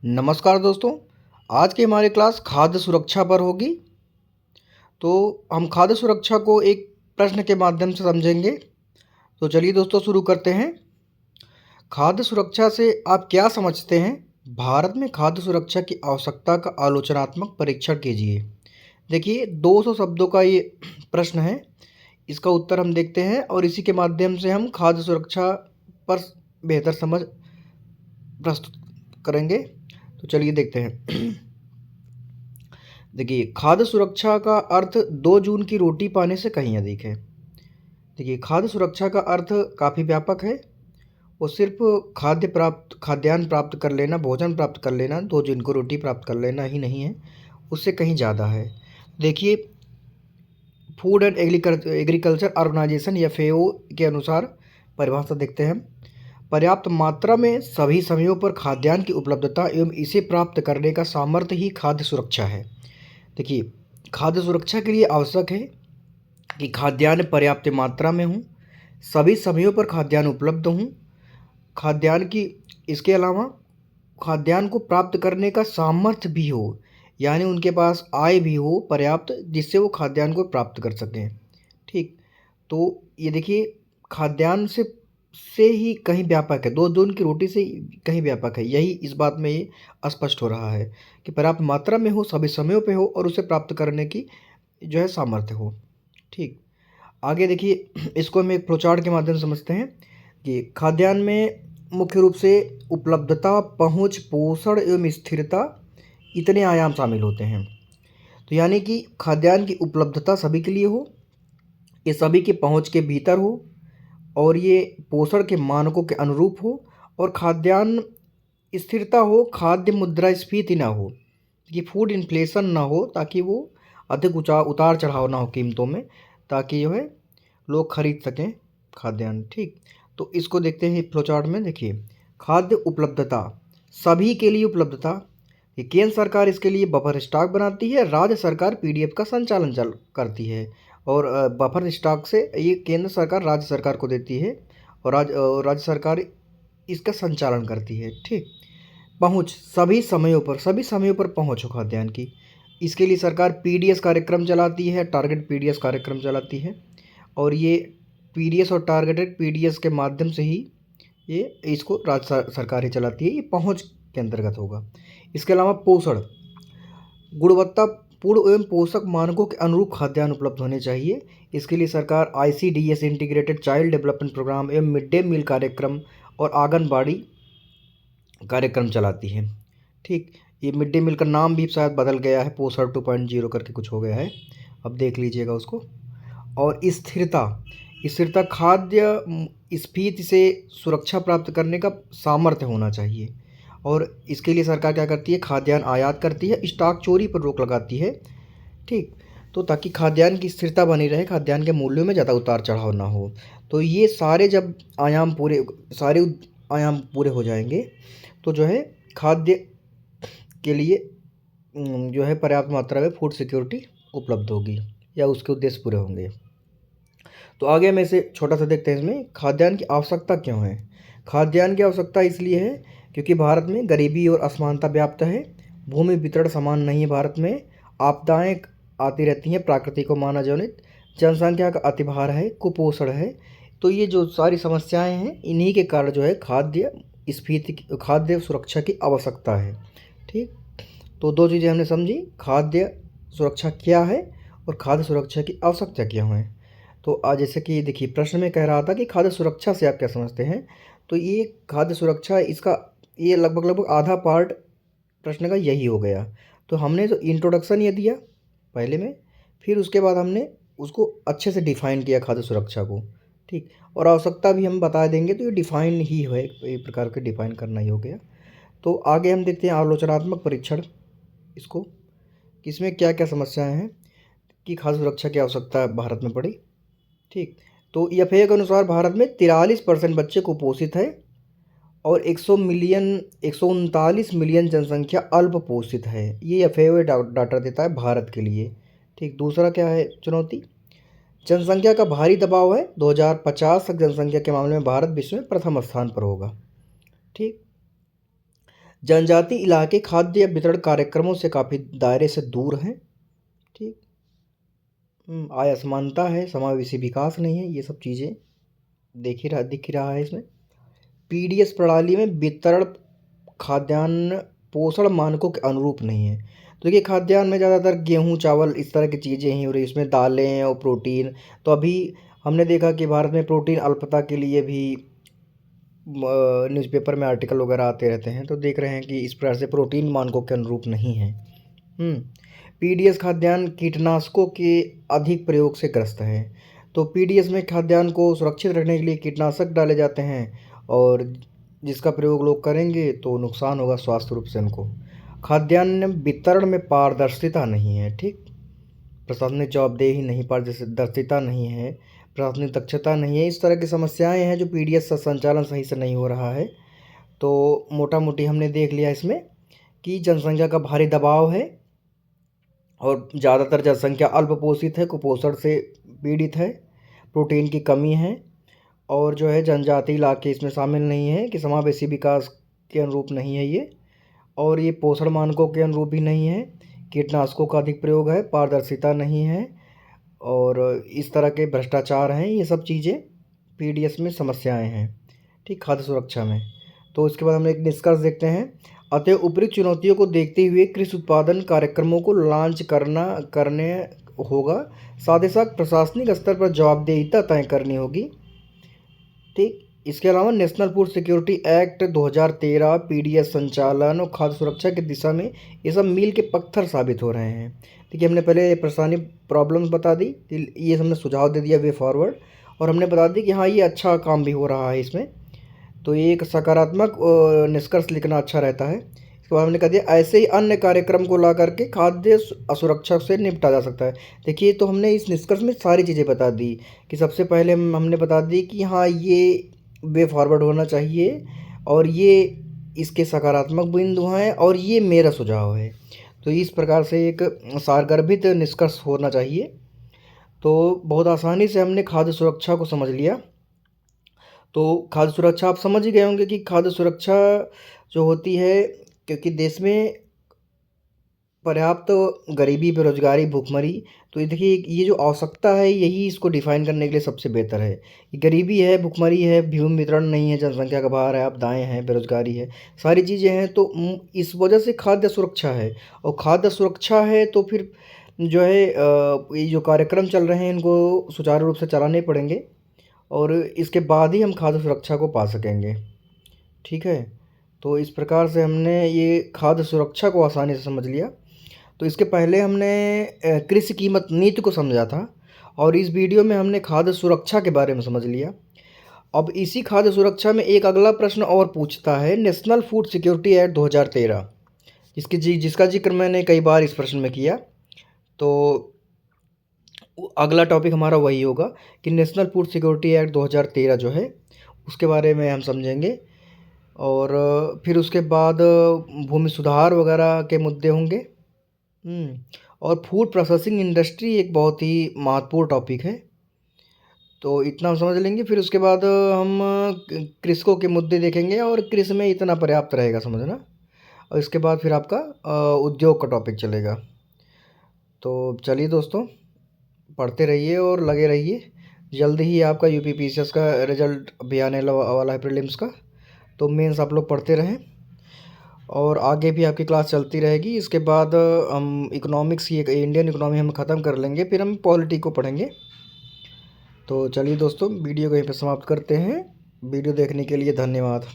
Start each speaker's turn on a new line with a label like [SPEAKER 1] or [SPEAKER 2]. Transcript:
[SPEAKER 1] नमस्कार दोस्तों। आज की हमारी क्लास खाद्य सुरक्षा पर होगी। तो हम खाद्य सुरक्षा को एक प्रश्न के माध्यम से समझेंगे। तो चलिए दोस्तों शुरू करते हैं। खाद्य सुरक्षा से आप क्या समझते हैं? भारत में खाद्य सुरक्षा की आवश्यकता का आलोचनात्मक परीक्षण कीजिए। देखिए 200 शब्दों का ये प्रश्न है। इसका उत्तर हम देखते हैं और इसी के माध्यम से हम खाद्य सुरक्षा पर बेहतर समझ प्रस्तुत करेंगे। तो चलिए देखते हैं। देखिए खाद्य सुरक्षा का अर्थ 2 जून की रोटी पाने से कहीं अधिक है। देखिए खाद्य सुरक्षा का अर्थ काफ़ी व्यापक है। वो सिर्फ खाद्यान्न प्राप्त कर लेना, भोजन प्राप्त कर लेना, 2 जून को रोटी प्राप्त कर लेना ही नहीं है, उससे कहीं ज़्यादा है। देखिए फूड एंड एग्रीकल्चर ऑर्गेनाइजेशन या FAO के अनुसार परिभाषा देखते हैं। पर्याप्त मात्रा में सभी समयों पर खाद्यान्न की उपलब्धता एवं इसे प्राप्त करने का सामर्थ्य ही खाद्य सुरक्षा है। देखिए खाद्य सुरक्षा के लिए आवश्यक है कि खाद्यान्न पर्याप्त मात्रा में हो, सभी समयों पर खाद्यान्न उपलब्ध हों, खाद्यान्न की इसके अलावा खाद्यान्न को प्राप्त करने का सामर्थ्य भी हो, यानी उनके पास आय भी हो पर्याप्त, जिससे वो खाद्यान्न को प्राप्त कर सकें। ठीक, तो ये देखिए खाद्यान्न से ही कहीं व्यापक है, 2 जून की रोटी से कहीं व्यापक है। यही इस बात में ये स्पष्ट हो रहा है कि पर्याप्त मात्रा में हो, सभी समयों पे हो और उसे प्राप्त करने की जो है सामर्थ्य हो। ठीक, आगे देखिए इसको हम एक फ्लोचार्ट के माध्यम से समझते हैं कि खाद्यान्न में मुख्य रूप से उपलब्धता, पहुंच, पोषण एवं स्थिरता इतने आयाम शामिल होते हैं। तो यानी कि खाद्यान्न की उपलब्धता सभी के लिए हो, ये सभी की पहुंच के भीतर हो और ये पोषण के मानकों के अनुरूप हो और खाद्यान्न स्थिरता हो, खाद्य मुद्रास्फीति ना हो, कि फूड इन्फ्लेशन ना हो, ताकि वो अधिक उतार चढ़ाव ना हो कीमतों में, ताकि जो है लोग खरीद सकें खाद्यान्न। ठीक, तो इसको देखते हैं फ्लोचार्ट में। देखिए खाद्य उपलब्धता, सभी के लिए उपलब्धता, ये केंद्र सरकार इसके लिए बफर स्टॉक बनाती है, राज्य सरकार PDF का संचालन करती है और बफर स्टॉक से ये केंद्र सरकार राज्य सरकार को देती है और राज्य सरकार इसका संचालन करती है। ठीक, पहुंच, सभी समयों पर पहुंच हो खाद्यान्न की, इसके लिए सरकार PDS कार्यक्रम चलाती है, टारगेट PDS कार्यक्रम चलाती है और ये PDS और टारगेटेड PDS के माध्यम से ही ये इसको राज्य सरकार ही चलाती है। ये पहुंच के अंतर्गत होगा। इसके अलावा पोषण, गुणवत्तापूर्ण एवं पोषक मानकों के अनुरूप खाद्यान्न उपलब्ध होने चाहिए। इसके लिए सरकार ICDS integrated child development programme एवं मिड डे मील कार्यक्रम और आंगनबाड़ी कार्यक्रम चलाती है। ठीक, ये मिड डे मील का नाम भी शायद बदल गया है, पोषण 2.0 करके कुछ हो गया है, अब देख लीजिएगा उसको। और स्थिरता, स्थिरता खाद्य स्फीति से सुरक्षा प्राप्त करने का सामर्थ्य होना चाहिए और इसके लिए सरकार क्या करती है, खाद्यान्न आयात करती है, स्टॉक चोरी पर रोक लगाती है। ठीक, तो ताकि खाद्यान्न की स्थिरता बनी रहे, खाद्यान्न के मूल्यों में ज़्यादा उतार चढ़ाव ना हो। तो ये सारे जब सारे आयाम पूरे हो जाएंगे तो जो है खाद्य के लिए जो है पर्याप्त मात्रा में फूड सिक्योरिटी उपलब्ध होगी या उसके उद्देश्य पूरे होंगे। तो आगे हम इसे छोटा सा देखते हैं। इसमें खाद्यान्न की आवश्यकता क्यों है? खाद्यान्न की आवश्यकता इसलिए है क्योंकि भारत में गरीबी और असमानता व्याप्त है, भूमि वितरण समान नहीं है भारत में, आपदाएं आती रहती हैं प्राकृतिक और मानव जनित, जनसंख्या का अतिभार है, कुपोषण है। तो ये जो सारी समस्याएं हैं, इन्हीं के कारण जो है खाद्य सुरक्षा की आवश्यकता है। ठीक, तो 2 चीज़ें हमने समझी, खाद्य सुरक्षा क्या है और खाद्य सुरक्षा की आवश्यकता क्या है। तो आज जैसे कि देखिए प्रश्न में कह रहा था कि खाद्य सुरक्षा से आप क्या समझते हैं, तो ये खाद्य सुरक्षा इसका ये लगभग आधा पार्ट प्रश्न का यही हो गया। तो हमने जो इंट्रोडक्शन ये दिया पहले में, फिर उसके बाद हमने उसको अच्छे से डिफ़ाइन किया खाद्य सुरक्षा को। ठीक, और आवश्यकता भी हम बता देंगे, तो ये डिफ़ाइन ही है, एक प्रकार के डिफ़ाइन करना ही हो गया। तो आगे हम देखते हैं आलोचनात्मक परीक्षण, इसको किसमें क्या क्या समस्याएं हैं कि खाद्य सुरक्षा की आवश्यकता भारत में पड़ी। ठीक, तो FAO के अनुसार भारत में 43% बच्चे कुपोषित है और 139 मिलियन जनसंख्या अल्प पोषित है। ये FAO डाटा देता है भारत के लिए। ठीक, दूसरा क्या है चुनौती, जनसंख्या का भारी दबाव है, 2050 तक जनसंख्या के मामले में भारत विश्व में प्रथम स्थान पर होगा। ठीक, जनजाति इलाके खाद्य वितरण कार्यक्रमों से काफ़ी दायरे से दूर हैं। ठीक। आय असमानता है, समावेशी विकास नहीं है, ये सब चीज़ें दिख ही रहा है इसमें। पीडीएस प्रणाली में वितरण खाद्यान्न पोषण मानकों के अनुरूप नहीं है। तो देखिए खाद्यान्न में ज़्यादातर गेहूँ चावल इस तरह की चीज़ें ही हो रही, इसमें दालें और प्रोटीन। तो अभी हमने देखा कि भारत में प्रोटीन अल्पता के लिए भी न्यूज़पेपर में आर्टिकल वगैरह आते रहते हैं, तो देख रहे हैं कि इस प्रकार से प्रोटीन मानकों के अनुरूप नहीं है। पीडीएस खाद्यान्न कीटनाशकों के अधिक प्रयोग से ग्रस्त है। तो पीडीएस में खाद्यान्न को सुरक्षित रखने के लिए कीटनाशक डाले जाते हैं, और जिसका प्रयोग लोग करेंगे तो नुकसान होगा स्वास्थ्य रूप से उनको। खाद्यान्न वितरण में पारदर्शिता नहीं है। ठीक। प्रशासनिक जवाबदेही नहीं, पारदर्शिता नहीं है, प्रशासनिक दक्षता नहीं है, इस तरह की समस्याएं हैं जो पीडीएस का संचालन सही से नहीं हो रहा है। तो मोटा मोटी हमने देख लिया इसमें कि जनसंख्या का भारी दबाव है, और ज़्यादातर जनसंख्या अल्पपोषित है, कुपोषण से पीड़ित है, प्रोटीन की कमी है, और जो है जनजातीय इलाके इसमें शामिल नहीं है कि समावेशी विकास के अनुरूप नहीं है ये, और ये पोषण मानकों के अनुरूप भी नहीं है, कीटनाशकों का अधिक प्रयोग है, पारदर्शिता नहीं है, और इस तरह के भ्रष्टाचार हैं। ये सब चीज़ें पीडीएस में समस्याएं हैं। ठीक। खाद्य सुरक्षा में तो इसके बाद हम एक निष्कर्ष देखते हैं। अतः उपयुक्त चुनौतियों को देखते हुए कृषि उत्पादन कार्यक्रमों को लॉन्च करने होगा। साथ ही साथ प्रशासनिक स्तर पर जवाबदेहिता तय करनी होगी। ठीक। इसके अलावा national food security act 2013 PDS संचालन और खाद्य सुरक्षा की दिशा में ये सब मील के पत्थर साबित हो रहे हैं। ठीक है, हमने पहले परेशानी प्रॉब्लम्स बता दी, ये हमने सुझाव दे दिया वे फॉरवर्ड, और हमने बता दी कि हाँ ये अच्छा काम भी हो रहा है इसमें। तो ये एक सकारात्मक निष्कर्ष लिखना अच्छा रहता है। इसके बाद हमने कह दिया ऐसे ही अन्य कार्यक्रम को ला करके खाद्य असुरक्षा से निपटा जा सकता है। देखिए तो हमने इस निष्कर्ष में सारी चीज़ें बता दी कि सबसे पहले हमने बता दी कि हाँ ये वे फॉरवर्ड होना चाहिए, और ये इसके सकारात्मक बिंदु हैं, और ये मेरा सुझाव है। तो इस प्रकार से एक सारगर्भित निष्कर्ष होना चाहिए। तो बहुत आसानी से हमने खाद्य सुरक्षा को समझ लिया। तो खाद्य सुरक्षा आप समझ ही गए होंगे कि खाद्य सुरक्षा जो होती है, क्योंकि देश में पर्याप्त गरीबी, बेरोजगारी, भूखमरी, तो ये देखिए ये जो आवश्यकता है यही इसको डिफाइन करने के लिए सबसे बेहतर है। गरीबी है, भूखमरी है, भूमि वितरण नहीं है, जनसंख्या का भार है, आपदाएँ हैं, बेरोजगारी है, सारी चीज़ें हैं। तो इस वजह से खाद्य सुरक्षा है, और खाद्य सुरक्षा है तो फिर जो है ये जो कार्यक्रम चल रहे हैं इनको सुचारू रूप से चलाने पड़ेंगे, और इसके बाद ही हम खाद्य सुरक्षा को पा सकेंगे। ठीक है, तो इस प्रकार से हमने ये खाद्य सुरक्षा को आसानी से समझ लिया। तो इसके पहले हमने कृषि कीमत नीति को समझा था, और इस वीडियो में हमने खाद्य सुरक्षा के बारे में समझ लिया। अब इसी खाद्य सुरक्षा में एक अगला प्रश्न और पूछता है, नेशनल फूड सिक्योरिटी एक्ट 2013, जिसका जिक्र मैंने कई बार इस प्रश्न में किया। तो अगला टॉपिक हमारा वही होगा कि नेशनल फूड सिक्योरिटी एक्ट 2013 जो है उसके बारे में हम समझेंगे, और फिर उसके बाद भूमि सुधार वगैरह के मुद्दे होंगे। और फूड प्रोसेसिंग इंडस्ट्री एक बहुत ही महत्वपूर्ण टॉपिक है। तो इतना हम समझ लेंगे, फिर उसके बाद हम कृषकों के मुद्दे देखेंगे, और कृषि में इतना पर्याप्त रहेगा समझना, और इसके बाद फिर आपका उद्योग का टॉपिक चलेगा। तो चलिए दोस्तों, पढ़ते रहिए और लगे रहिए। जल्दी ही आपका यूपीपीसीएस का रिजल्ट भी आने वाला है, प्रीलिम्स का। तो मेंस आप लोग पढ़ते रहें, और आगे भी आपकी क्लास चलती रहेगी। इसके बाद हम इकोनॉमिक्स की, इंडियन इकोनॉमी हम ख़त्म कर लेंगे, फिर हम पॉलिटी को पढ़ेंगे। तो चलिए दोस्तों, वीडियो को यहीं पर समाप्त करते हैं। वीडियो देखने के लिए धन्यवाद।